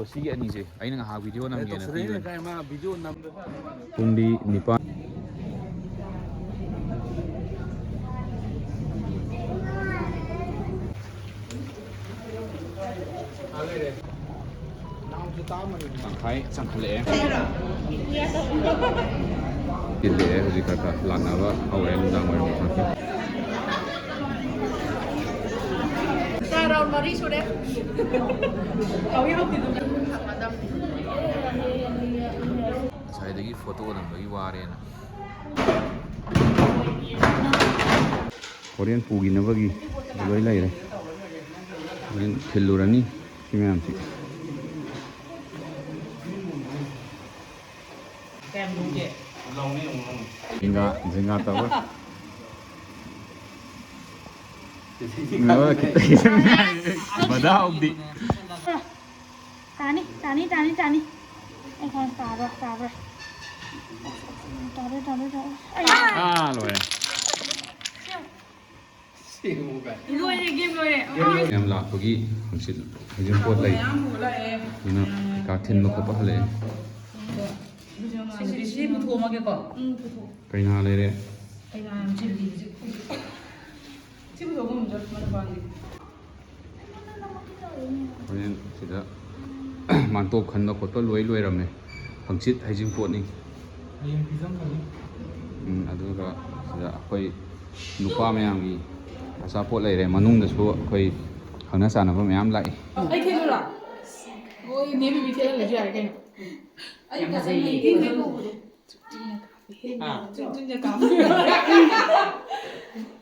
ꯁꯤꯒꯤ ꯑꯅꯤꯁꯦ ꯑꯩꯅ ꯉꯥꯏꯍꯥꯛ ꯚꯤꯗꯤꯑꯣ ꯅꯝꯒꯦꯅ ꯄꯨꯡꯗꯤ 9 ꯇꯪꯈꯥꯏ ꯆꯪꯈꯠꯂꯛꯑꯦ ꯇꯤꯜꯂꯛꯑꯦ ꯍꯧꯖꯤꯛ ꯈꯔ ꯂꯥꯛꯅꯕ ꯍꯧꯔꯦ ꯅꯨꯡꯗꯥꯡ ꯋꯥꯏꯔꯝ ꯃꯊꯛꯀꯤ राउंड मरी सुरे ꯉꯁꯥꯏꯗꯒꯤ ꯐꯣꯇꯣ ꯅꯝꯕꯒꯤ ꯋꯥꯔꯦꯅ ꯍꯣꯔꯦꯟ ꯄꯨꯈꯤꯅꯕꯒꯤ ꯂꯣꯏ ꯂꯩꯔꯦ ꯍꯣꯔꯦꯟ ꯊꯤꯜꯂꯨꯔꯅꯤ ꯁꯤ ꯃꯌꯥꯝꯁꯤ झिंगा तवर बड़ा होगी तानी तानी तानी तानी एक और तारा तारा तारा तारा तारा लोए लोए गिव लोए यम लापगी हमसिल हिजम पोत लई इना काथिन लो खपा हले ꯁꯤ ꯄꯨꯊꯣꯛꯑꯝꯃꯒꯦꯀꯣ कइना लेरे ꯑꯩꯅ ꯁꯤ ꯄꯨꯊꯣꯛꯑꯝꯃ ꯃꯅ ꯄꯥꯟꯗꯤ होरेन सिदा मानतोप खन्ना खोटो लोई लोइरमने हंसित हाइजिम पोतनी हयें पिजमगनी अदुगा सिदा अखोई नुपा मयामगी असापोत लेरे मनुंगदसु अखोई खंगना सानबा मयाम लाई ꯑꯩ ꯊꯦꯡꯅꯔꯥ ꯍꯣꯏ ꯅꯦꯕꯤ ꯕꯤ ꯊꯦꯡꯅꯔꯁꯨ ꯌꯥꯔꯦ ꯀꯩꯅꯣ ꯑꯩ ꯉꯁꯥꯏ ꯆꯨꯝꯅ ꯀꯥꯝ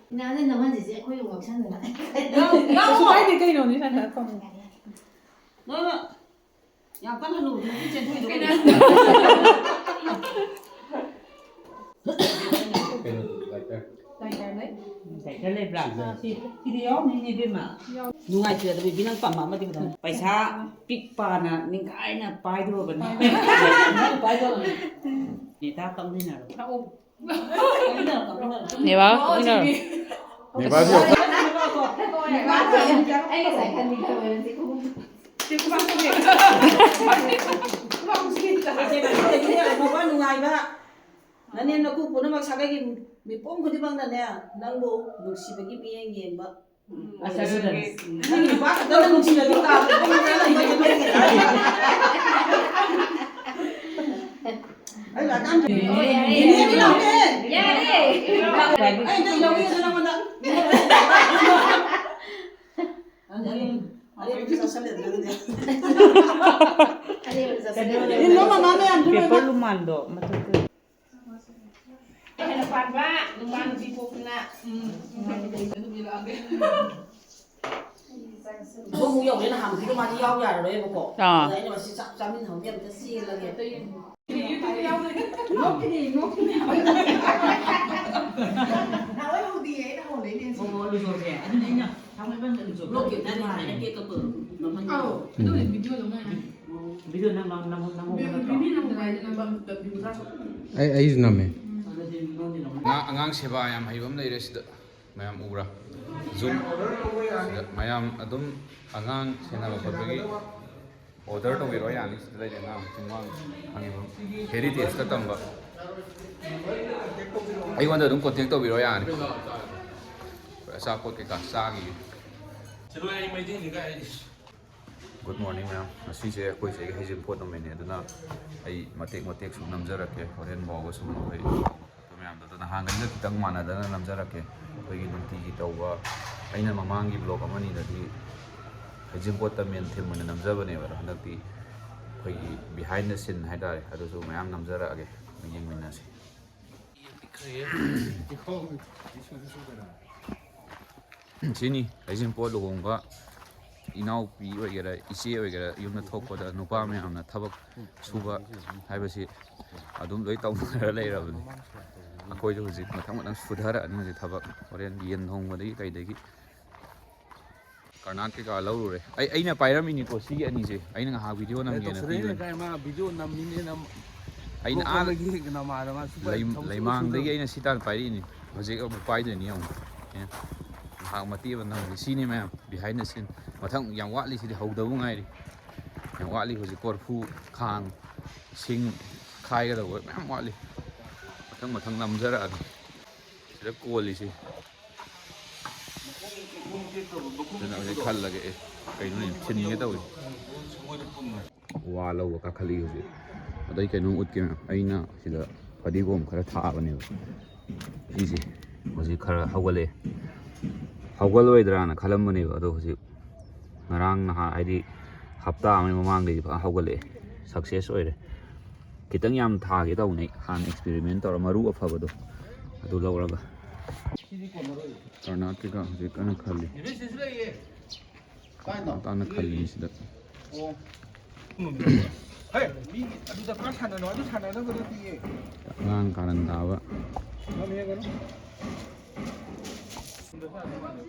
나는 너만 이제 거의 먹잖아. ꯀꯩꯁꯨ ꯀꯥꯏꯗꯦ ꯀꯩꯅꯣꯅꯤ ꯁꯥꯟꯅ ꯐꯝ 너는 약간 하는 거 이제 되게 Saya leblak si dia ni ni dia mah. Nungai cia tapi bilang pam mama dia betul. Paisa pik pana ningkai na pai tu kan. Pai tu. Ni tak kau ni nak. Nè bà, đi nào. ने बाजी anh có giải khăn đi đâu rồi thì cũng chứ có bao nhiêu Mau apa nungai ba? Nanti aku pun nak sakai ki mipom ko di bang na niya. Nang bo nusi bagi piyeng yen ba. Asal tu dah. Ni ba? Dah nusi lagi tak. Ay, lakan. Ini ni lang eh. ya đi Ay, dah ilaw ni sana mana. Ada bisa salit dulu dia. Ini mama ni am dulu. paper lumando matu Hay là phạt ba, đừng ăn gì phục nè. Bố mu dầu đến là hầm thì nó mà đi dầu dài rồi đấy bố cổ. Ờ. Đấy nhưng mà sẽ chăm đến hầm em cái xì là kìa. Bố lưu rồi kìa. Anh đấy nhá. Không phải vấn đề lưu rồi. Lúc kiểu này thì cái cơ bự nó phân nhau. Video năng ai name angang seba yam haibam leire sida mayam ubra zoom mayam adum angang senaba khotbagi order to biro yani sida leire na chungwang angibam heritage ta tamba ai wanda dum contact to biro yani sa pot ke ka sa gi chalo ai mai ding ni ga good morning ma'am asise koi se hejim pot no mene aduna ai matek sum namjarake horen bogo sum koi to ma'am da hangan kitang mana da namjarake koi gi nunti gi tawwa aina mamangi blog amani da di hejim pot ta men them mun namjabane wa hanakti koi gi behind the scene haidare adu su ma'am namjarage yeng minna se sini hejim pot lugongba इनाउ पी वगैरह इचे वगैरह यूम थोपद नुपा ma'am थबक सूब है अदुम लोई तौनर लेरबनी अखोइदो हुजिक मथंग मथंग सुधरअनी हुजिक थबक होरेन येन थोंगबदगी कइदगी कर्नाट के लौरुरे अइना पाइरमिनिको सिगी अनीसे अइना ngहा video नमगेना video नमनिने नम अइना आ लैमांगदगी अइना सितान पाइरिनी ꯍꯧꯖꯤꯛ ꯑꯃꯨꯛ ꯄꯥꯏꯗꯣꯏꯅꯤ ꯑꯃꯨꯛ ꯉꯥꯏꯍꯥꯛ ꯃꯇꯦꯛ ꯑꯃ ꯅꯪꯍꯧꯗꯦ ꯁꯤꯅꯤ ꯃꯌꯥꯝ ꯕꯤꯍꯥꯏꯟ ꯗ ꯁꯤꯟ ꯃꯊꯪ ꯌꯥꯝ ꯋꯥꯠꯂꯤ ꯁꯤꯗꯤ ꯍꯧꯗꯕꯨ ꯉꯥꯏꯔꯤ ꯌꯥꯝ ꯋꯥꯠꯂꯤ ꯍꯧꯖꯤꯛ ꯀꯣꯔꯐꯨ ꯈꯥꯡ ꯁꯤꯡ ꯈꯥꯏꯒꯗꯧꯕ ꯃꯌꯥꯝ ꯋꯥꯠꯂꯤ ꯃꯊꯪ ꯅꯝꯖꯔꯛꯑꯅꯤ ꯁꯤꯗ ꯀꯣꯜꯂꯤꯁꯤ ꯑꯗꯨꯅ ꯍꯧꯖꯤꯛ ꯈꯜꯂꯒꯦ ꯀꯩꯅꯣꯅꯦ ꯊꯤꯟꯒꯦ ꯇꯧꯏ ꯋꯥ ꯂꯧꯕ ꯀꯥꯈꯠꯂꯤ ꯍꯧꯖꯤꯛ ꯑꯗꯩ ꯀꯩꯅꯣꯝ ꯎꯠꯀꯦ ꯑꯩꯅ ꯁꯤꯗ ꯐꯗꯤꯒꯣꯝ ꯈꯔ ꯊꯥꯕꯅꯦꯕ ꯁꯤꯁꯦ ꯍꯧꯖꯤꯛ ꯈꯔ ꯍꯧꯒꯠꯂꯛꯑꯦ ꯍꯧꯒꯠꯂꯣꯏꯗ꯭ꯔꯥꯅ ꯈꯜꯂꯝꯕꯅꯦꯕ ꯑꯗꯣ ꯍꯧꯖꯤꯛ ꯉꯔꯥꯡ ꯅꯍꯥꯟ ꯍꯥꯏꯗꯤ ꯍꯞꯇꯥ ꯑꯃꯒꯤ ꯃꯃꯥꯡꯗꯒꯤ ꯐꯖꯅ ꯍꯧꯒꯠꯂꯛꯑꯦ ꯁꯛꯁꯦꯁ ꯑꯣꯏꯔꯦ ꯈꯤꯇꯪ ꯌꯥꯝ ꯊꯥꯒꯦ ꯇꯧꯕꯅꯦ ꯍꯥꯟꯅ ꯑꯦꯛꯁꯄꯦꯔꯤꯃꯦꯟ ꯇꯧꯔ ꯃꯔꯨ ꯑꯐꯕꯗꯣ ꯑꯗꯨ ꯂꯧꯔꯒ ꯀꯔꯅꯥꯇꯀꯥ ꯍꯧꯖꯤꯛ ꯀꯟꯅ ꯈꯜꯂꯤ ꯇꯥꯅ ꯈꯜꯂꯤ ꯁꯤꯗ ꯑꯉꯥꯡ ꯀꯥꯔꯟ ꯇꯥꯕ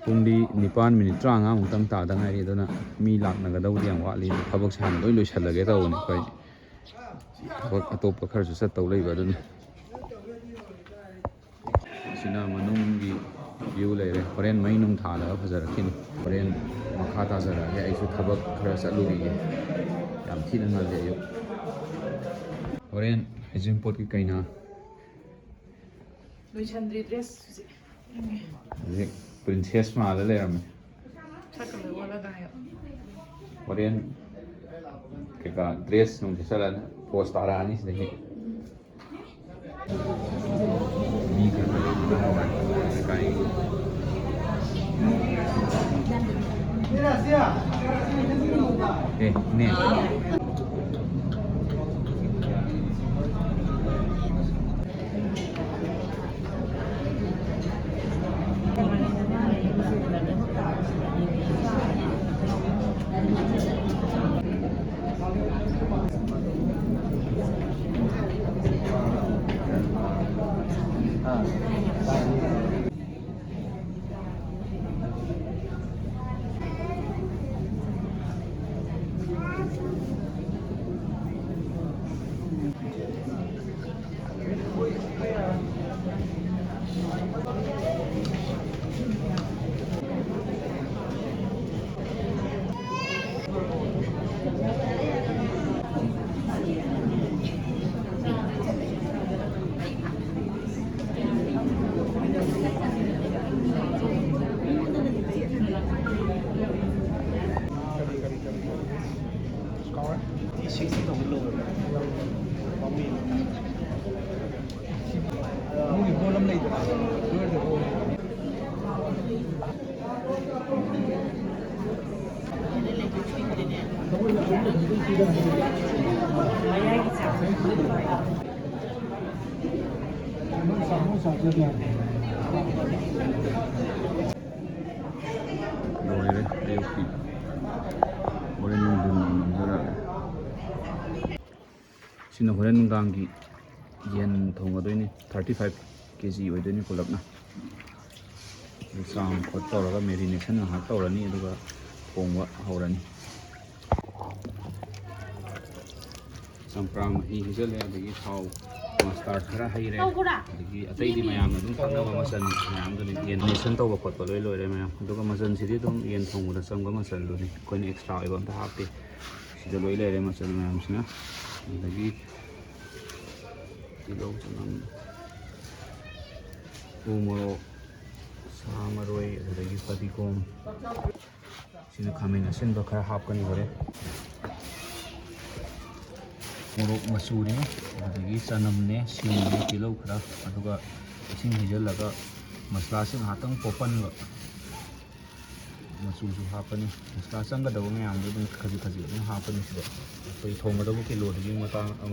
ꯄꯨꯡꯗꯤ 9:35ꯃꯨꯛꯇꯪ ꯇꯥꯗ ꯉꯥꯏꯔꯤ ꯑꯗꯨꯅ ꯃꯤ ꯂꯥꯛꯅꯒꯗꯧꯕꯗꯤ ꯌꯥꯝ ꯋꯥꯠꯂꯤ ꯊꯕꯛꯁꯦ ꯍꯥꯟꯅ ꯂꯣꯏ ꯂꯣꯏꯁꯤꯜꯂꯒꯦ ꯇꯧꯕꯅꯤ ꯑꯩꯈꯣꯏ ꯊꯕꯛ ꯑꯇꯣꯞꯄ ꯈꯔꯁꯨ ꯆꯠꯇꯧ ꯂꯩꯕ ꯑꯗꯨꯅ ꯁꯤꯅ ꯃꯅꯨꯡꯒꯤ ꯚ꯭ꯌꯨ ꯂꯩꯔꯦ ꯍꯣꯔꯦꯟ ꯃꯩ ꯅꯨꯡ ꯊꯥꯜꯂꯒ ꯐꯖꯔꯛꯈꯤꯅꯤ ꯍꯣꯔꯦꯟ ꯃꯈꯥ ꯇꯥꯖꯔꯛꯑꯒꯦ ꯑꯩꯁꯨ ꯊꯕꯛꯈꯔ ꯆꯠꯂꯨꯈꯤꯒꯦ ꯌꯥꯝ ꯊꯤꯅ ꯉꯜꯂꯦ ꯑꯌꯨꯛ ꯍꯣꯔꯦꯟ ꯍꯩꯖꯤꯡꯄꯣꯠꯀꯤ ꯀꯩꯅꯥ ꯂꯣꯏꯁꯟꯗ꯭ꯔꯤ ꯗ꯭ꯔꯦꯁ ꯍꯧꯖꯤꯛ ꯄ꯭ꯔꯤꯟꯁꯦꯁ ꯃꯥꯜꯂ ꯂꯩꯔꯝꯃꯦ ꯁꯛꯀ ꯑꯣꯜꯂꯒ ꯍꯥꯏꯌꯣ ꯍꯣꯔꯦꯟ ꯀꯩꯀꯥ ꯗ꯭ꯔꯦꯁ ꯅꯨꯡ ꯁꯦꯠꯆꯜꯂꯅꯤ ꯄꯣꯁ ꯇꯥꯔꯛꯑꯅꯤ ꯁꯤꯗꯒꯤ ꯃꯤ ꯈꯔ ꯂꯩꯀꯥꯏ ꯏꯅꯦ ꯂꯣꯏꯔꯦ ꯑꯌꯨꯛꯀꯤ ꯍꯣꯔꯦꯟ ꯅꯨꯡꯊꯤꯟ ꯅꯝꯖꯔꯛꯑꯒꯦ ꯁꯤꯅ ꯍꯣꯔꯦꯟ ꯅꯨꯡꯗꯥꯡꯒꯤ ꯌꯦꯟ ꯊꯣꯡꯒꯗꯣꯏꯅꯤ 35 kg ꯑꯣꯏꯗꯣꯏꯅꯤ ꯄꯨꯂꯞꯅ ꯆꯥꯝ ꯈꯣꯠ ꯇꯧꯔꯒ ꯃꯦꯔꯤꯅꯦꯁꯟ ꯉꯥꯏꯍꯥꯛ ꯇꯧꯔꯅꯤ ꯑꯗꯨꯒ ꯊꯣꯡꯕ ꯍꯧꯔꯅꯤ ꯆꯝꯄ꯭ꯔꯥ ꯃꯍꯤ ꯍꯩꯖꯤꯜꯂꯦ ꯑꯗꯒꯤ ꯊꯥꯎ ꯃꯁꯇꯥꯔꯠ ꯈꯔ ꯍꯩꯔꯦ ꯑꯗꯒꯤ ꯑꯇꯩꯗꯤ ꯃꯌꯥꯝꯅ ꯑꯗꯨꯝ ꯊꯛꯅꯕ ꯃꯆꯜ ꯃꯌꯥꯝꯗꯨꯅꯤ ꯌꯦꯟ ꯃꯦꯁꯟ ꯇꯧꯕ ꯈꯣꯠꯄ ꯂꯣꯏ ꯂꯣꯏꯔꯦ ꯃꯌꯥꯝ ꯑꯗꯨꯒ ꯃꯆꯜꯁꯤꯗꯤ ꯑꯗꯨꯝ ꯌꯦꯟ ꯊꯣꯡꯕꯗ ꯆꯪꯕ ꯃꯆꯜꯗꯨꯅꯤ ꯑꯩꯈꯣꯏꯅ ꯑꯦꯛꯁꯇ꯭ꯔꯥ ꯑꯣꯏꯕ ꯑꯝꯇ ꯍꯥꯞꯇꯦ ꯁꯤꯗ ꯂꯣꯏ ꯂꯩꯔꯦ ꯃꯆꯜ ꯃꯌꯥꯝꯁꯤꯅ ꯑꯗꯒꯤ ꯇꯤꯜꯍꯧ ꯆꯅꯝ ꯎ ꯃꯣꯔꯣꯛ ꯁꯥ ꯃꯔꯣꯏ ꯑꯗꯨꯗꯒꯤ ꯐꯗꯤꯒꯣꯝ ꯁꯤꯅ ꯈꯥꯃꯦꯟ ꯑꯁꯤꯟꯕ ꯈꯔ ꯍꯥꯞꯀꯅꯤ ꯍꯣꯔꯦꯟ ꯃꯣꯔꯣꯛ ꯃꯆꯨꯅꯦ ꯑꯗꯒꯤ ꯆꯅꯝꯅꯦ ꯁꯤꯡꯅꯦ ꯇꯤꯜꯍꯧ ꯈꯔ ꯑꯗꯨꯒ ꯏꯁꯤꯡ ꯍꯩꯖꯤꯜꯂꯒ ꯃꯁꯂꯥꯁꯤ ꯉꯥꯏꯍꯥꯛꯇꯪ ꯄꯣꯞꯍꯟꯕ ꯃꯆꯨꯁꯨ ꯍꯥꯞꯄꯅꯤ ꯃꯁꯂꯥ ꯆꯪꯒꯗꯕ ꯃꯌꯥꯝꯗꯣ ꯑꯗꯨꯝ ꯈꯖꯤꯛ ꯈꯖꯤꯛ ꯑꯗꯨꯝ ꯍꯥꯞꯄꯅꯤ ꯁꯤꯗ ꯑꯩꯈꯣꯏ ꯊꯣꯡꯒꯗꯕ ꯀꯤꯂꯣꯗꯨꯒꯤ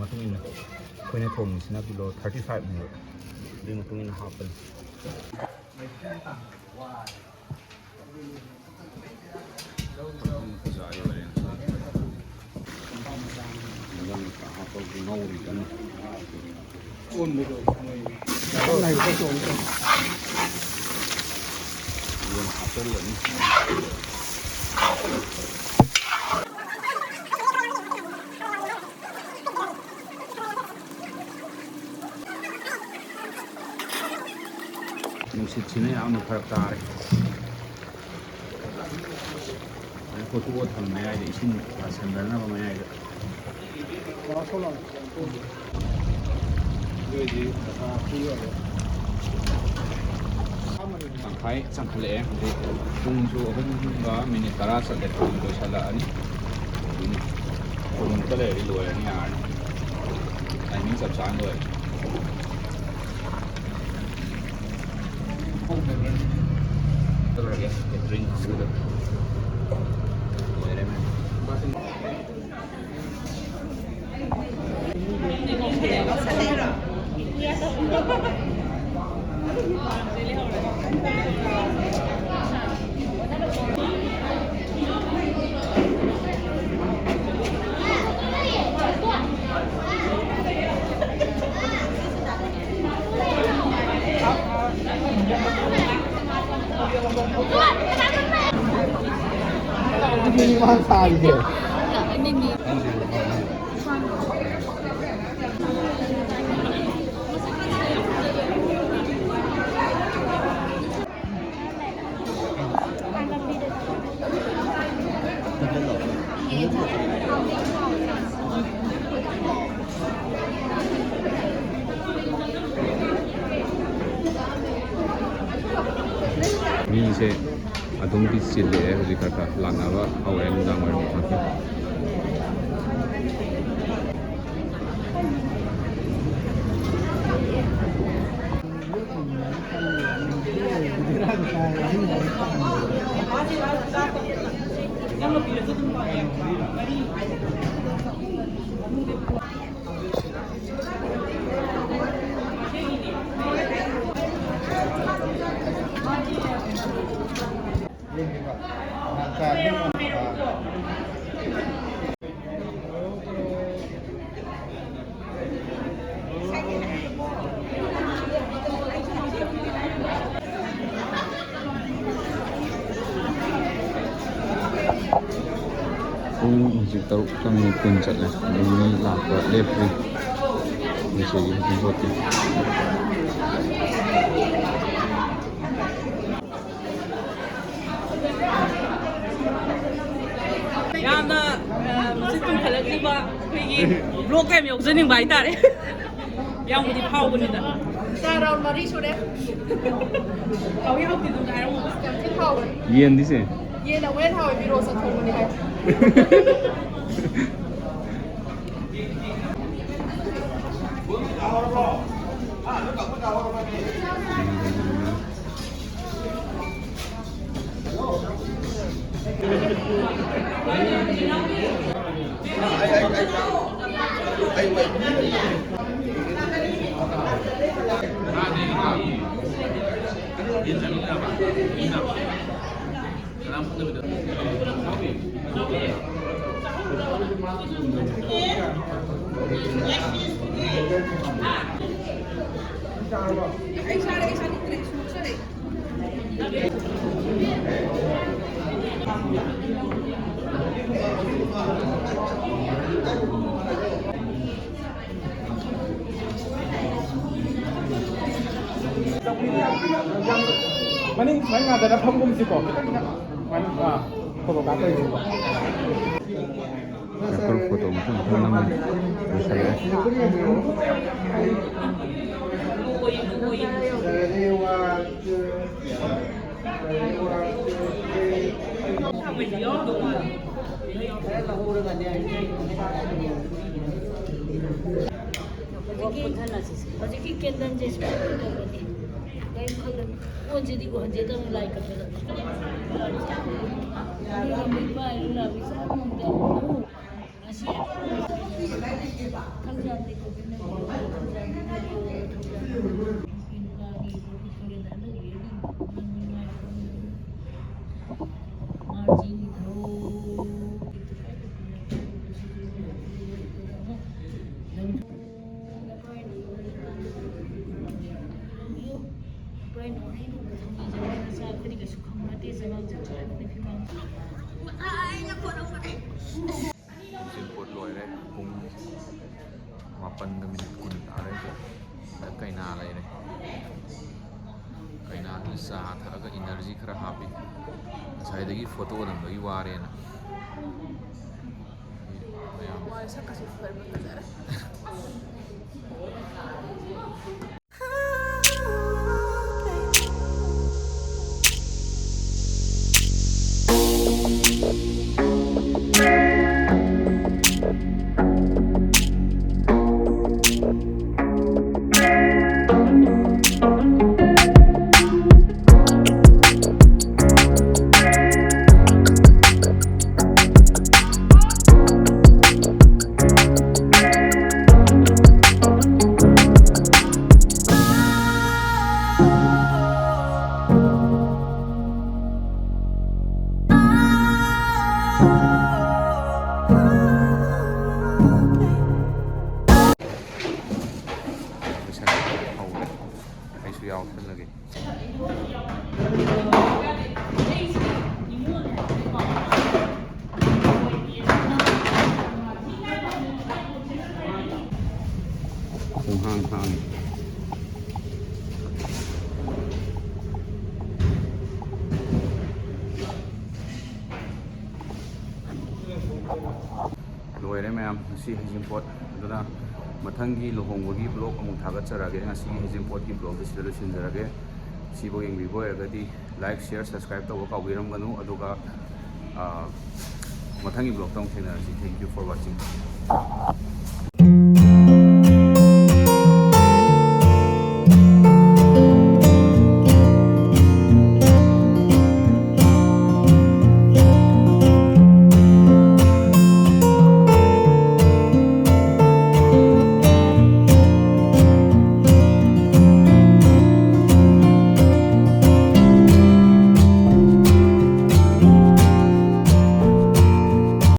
ꯃꯇꯨꯡ ꯏꯟꯅ ꯑꯩꯈꯣꯏꯅ ꯊꯣꯡꯉꯤꯁꯤꯅ ꯀꯤꯂꯣ 35ꯅꯦꯕ ꯑꯗꯨꯒꯤ ꯃꯇꯨꯡ ꯏꯟꯅ ꯍꯥꯞꯄꯅꯤ ꯉꯧꯔꯤ ꯀꯟꯅ ꯌꯦꯟ ꯍꯥꯞꯆꯤꯜꯂꯅꯤ ꯅꯨꯡꯁꯤꯠꯁꯤꯅ ꯌꯥꯝꯅ ꯐꯔꯛ ꯇꯥꯔꯦ ꯄꯣꯠꯊꯣꯛꯑ ꯊꯝ ꯃꯌꯥꯏꯗ ꯏꯁꯤꯡ ꯁꯟꯗꯅꯕ ꯃꯌꯥꯏꯗ ꯇꯪꯈꯥꯏ ꯆꯪꯈꯠꯂꯛꯑꯦ ꯍꯧꯖꯤꯛ ꯄꯨꯡꯁꯨ 3:10 ꯆꯠꯂꯦ ꯂꯣꯏꯁꯤꯜꯂꯛꯑꯅꯤ ꯑꯗꯨꯅꯤ ꯄꯨꯡꯃꯨꯛꯇ ꯂꯩꯔꯗꯤ ꯂꯣꯏꯔꯅꯤ ꯌꯥꯔꯅꯤ ꯇꯥꯏꯃꯤꯡ ꯆꯞ ꯆꯥꯅ ꯂꯣꯏꯔꯦ ꯇꯧꯔꯒꯦ ꯀꯦꯇꯔꯤꯡ ꯑꯗꯨꯗ ꯂꯣꯏꯔꯦ ꯃꯦꯝ ꯃꯤꯁꯦ ꯑꯗꯨꯝꯗꯤ ꯆꯤꯜꯂꯛꯑꯦ ꯍꯧꯖꯤꯛ ꯈꯔ ꯂꯥꯛꯅꯕ ꯍꯧꯔꯦ ꯅꯨꯡꯗꯥꯡ ꯋꯥꯏꯔꯝ ꯃꯈꯥꯛꯀꯤ ꯄꯨꯡ ꯍꯧꯖꯤꯛ 7:10 ꯆꯠꯂꯦ ꯑꯗꯨꯝ ꯃꯤ ꯂꯥꯛꯄ ꯂꯦꯞꯇ꯭ꯔꯤ ꯉꯁꯤꯒꯤ ꯍꯧꯖꯤꯛꯐꯥꯎꯗꯤ ꯌꯥꯝꯅ ꯃꯁꯤ ꯇꯨꯝꯈꯠꯂꯛꯂꯤꯕ ꯑꯩꯈꯣꯏꯒꯤ ꯕ꯭ꯂꯣꯛ ꯀꯌꯥꯝ ꯌꯧꯖꯅꯤꯡꯕ ꯍꯥꯏꯇꯥꯔꯦ ꯌꯥꯝꯕꯨꯗꯤ ꯐꯥꯎꯕꯅꯤꯗ ꯔꯥꯎꯟ 4 ꯁꯨꯔꯦ ꯍꯥꯎꯏ ꯍꯥꯎꯇꯦꯗꯨ ꯍꯥꯏꯔꯝꯃꯣ ꯌꯥꯝ ꯊꯤ ꯍꯥꯎꯋꯦ ꯌꯦꯟꯗꯤꯁꯦ ꯌꯦꯟꯅ ꯍꯣꯔꯦꯟ ꯍꯥꯎꯋꯦ ꯕꯤꯔꯣꯁ ꯊꯣꯡꯕꯅꯤ ꯍꯥꯏ Maning saya nggak ada panggung sih kok. Mana kalau kata itu. Nakal foto mo ito naman masaya. ꯍꯧꯖꯤꯛꯀꯤ ꯀꯦꯟꯗꯜꯁꯦ ꯁꯨꯃꯥꯏꯅ ꯇꯧꯒꯅꯤ ꯀꯔꯤꯝ ꯈꯜꯂꯨ ꯄꯣꯠꯁꯤꯗꯤ ꯍꯟꯖꯦꯗ ꯑꯃꯨꯛ ꯂꯥꯏ ꯀꯠꯄꯗ ꯉꯁꯤ Port loire kung 8 minit kun tare kay na lay ꯀꯩꯅꯥꯗꯨ ꯆꯥ ꯊꯛꯑꯒ ꯏꯅꯔꯖꯤ ꯈꯔ ꯍꯥꯞꯄꯤ ꯉꯁꯥꯏꯗꯒꯤ ꯐꯣꯇꯣ ꯅꯝꯕꯒꯤ ꯋꯥꯔꯦꯅ ꯃꯌꯥꯝ ꯍꯧꯔꯦ ꯑꯩꯁꯨ ꯌꯥꯎꯁꯜꯂꯒꯦ ꯈꯣꯡꯍꯥꯡ ꯍꯥꯡꯉꯤ ꯂꯣꯏꯔꯦ ꯃꯌꯥꯝ ꯉꯁꯤ ꯍꯩꯖꯤꯡꯄꯣꯠ ꯑꯗꯨꯅ ꯃꯊꯪꯒꯤ ꯂꯨꯍꯣꯡꯕꯒꯤ ꯕ꯭ꯂꯣꯛ ꯑꯃꯨꯛ ꯊꯥꯒꯠꯆꯔꯒꯦ ꯉꯁꯤꯒꯤ ꯍꯩꯖꯤꯡꯄꯣꯠꯀꯤ ꯕ꯭ꯂꯣꯛꯁꯦ ꯁꯤꯗ ꯂꯣꯏꯁꯤꯟꯖꯔꯒꯦ ꯁꯤꯐꯥꯎ ꯌꯦꯡꯕꯤꯕ ꯑꯣꯏꯔꯒꯗꯤ ꯂꯥꯏꯛ ꯁꯤꯌꯔ ꯁꯕꯁꯀ꯭ꯔꯥꯏꯕ ꯇꯧꯕ ꯀꯥꯎꯕꯤꯔꯝꯒꯅꯨ ꯑꯗꯨꯒ ꯃꯊꯪꯒꯤ ꯕ꯭ꯂꯣꯛꯇ ꯑꯃꯨꯛ ꯊꯦꯡꯅꯔꯁꯤ ꯊꯦꯡꯛ ꯌꯨ ꯐꯣꯔ ꯋꯥꯆꯤꯡ